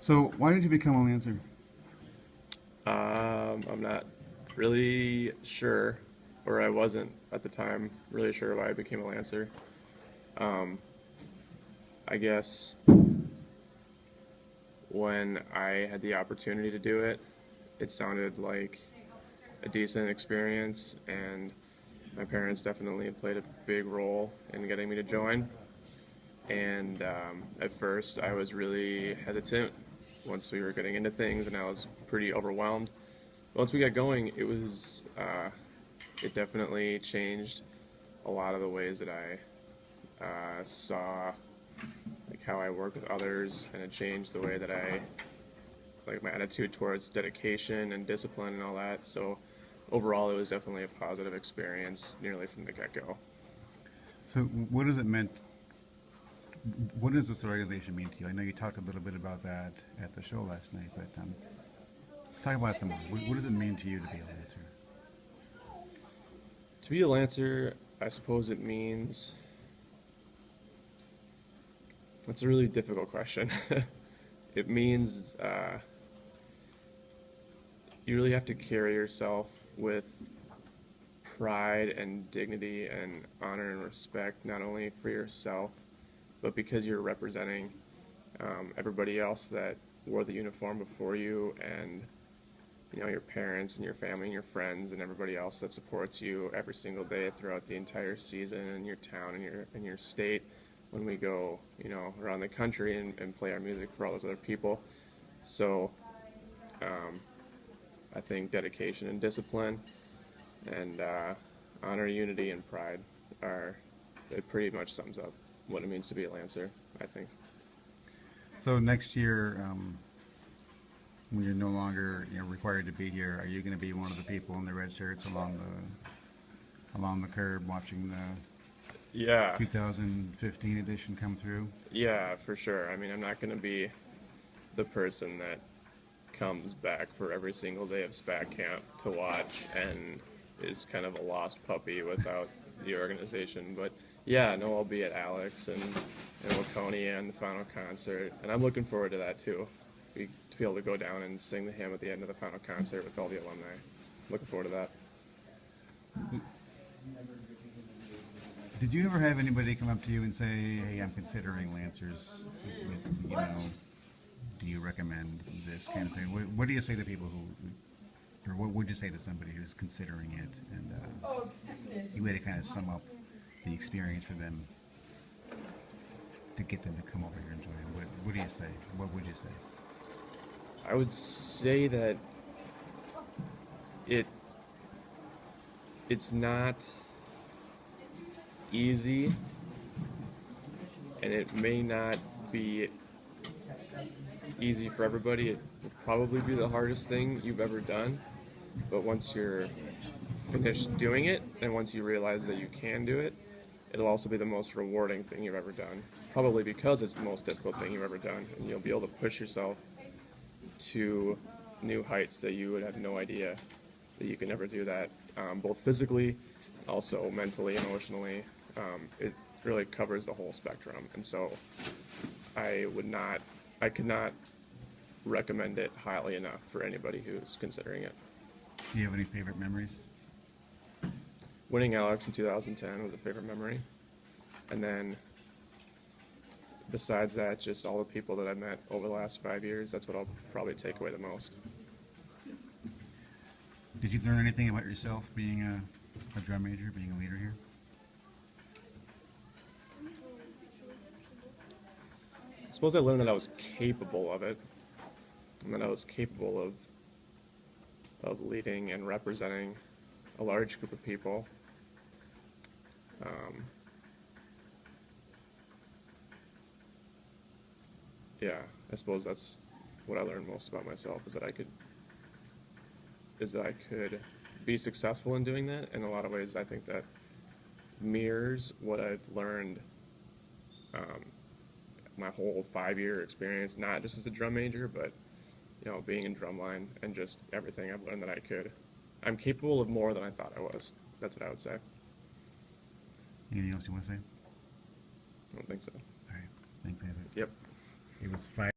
So why did you become a Lancer? I'm not really sure, or I wasn't at the time really sure why I became a Lancer. Um, I guess when I had the opportunity to do it, it sounded like a decent experience, and my parents definitely played a big role in getting me to join. And at first, I was really hesitant once we were getting into things, and I was pretty overwhelmed. Once we got going, it definitely changed a lot of the ways that I saw like how I work with others, and it changed the way that I like my attitude towards dedication and discipline and all that. So overall, it was definitely a positive experience nearly from the get-go. So what does it meant? What does this organization mean to you? I know you talked a little bit about that at the show last night, but talk about it some more. What does it mean to you to be a Lancer? To be a Lancer, I suppose it means that's a really difficult question. It means you really have to carry yourself with pride and dignity and honor and respect, not only for yourself, but because you're representing everybody else that wore the uniform before you, and your parents and your family and your friends and everybody else that supports you every single day throughout the entire season in your town and your state when we go around the country and play our music for all those other people. So um, I think dedication and discipline and honor, unity, and pride are it pretty much sums up what it means to be a Lancer, I think. So next year, when you're no longer required to be here, are you going to be one of the people in the red shirts along the curb watching Yeah, the 2015 edition come through? yeah, for sure. I mean, I'm not going to be the person that comes back for every single day of SPAC camp to watch and is kind of a lost puppy without the organization. But yeah, no, I'll be at Alex and Waconia and the final concert, and I'm looking forward to that too. To be able to go down and sing the hymn at the end of the final concert with all the alumni. Looking forward to that. Did you ever have anybody come up to you and say, "Hey, I'm considering Lancers. Do you recommend this kind of thing?" What do you say to people or what would you say to somebody who's considering it, and you way to kind of sum up the experience for them to get them to come over here and join? What do you say? What would you say? I would say that it it's not easy, and it may not be easy for everybody. It will probably be the hardest thing you've ever done, but once you're finished doing it and once you realize that you can do it, it'll also be the most rewarding thing you've ever done. Probably because it's the most difficult thing you've ever done, and you'll be able to push yourself to new heights that you would have no idea that you can ever do that, both physically, also mentally, emotionally. It really covers the whole spectrum, and so I could not recommend it highly enough for anybody who's considering it. Do you have any favorite memories? Winning Alex in 2010 was a favorite memory, and then besides that, just all the people that I've met over the last 5 years. That's what I'll probably take away the most. Did you learn anything about yourself being a drum major, being a leader here? I suppose I learned that I was capable of it, and that I was capable of leading and representing a large group of people. Um, yeah, I suppose that's what I learned most about myself is that I could be successful in doing that. In a lot of ways, I think that mirrors what I've learned um, my whole 5 year experience, not just as a drum major, but being in drumline and just everything I've learned that I'm capable of more than I thought I was. That's what I would say. Anything else you want to say? I don't think so. All right. Thanks, Isaac. Yep. It was 5.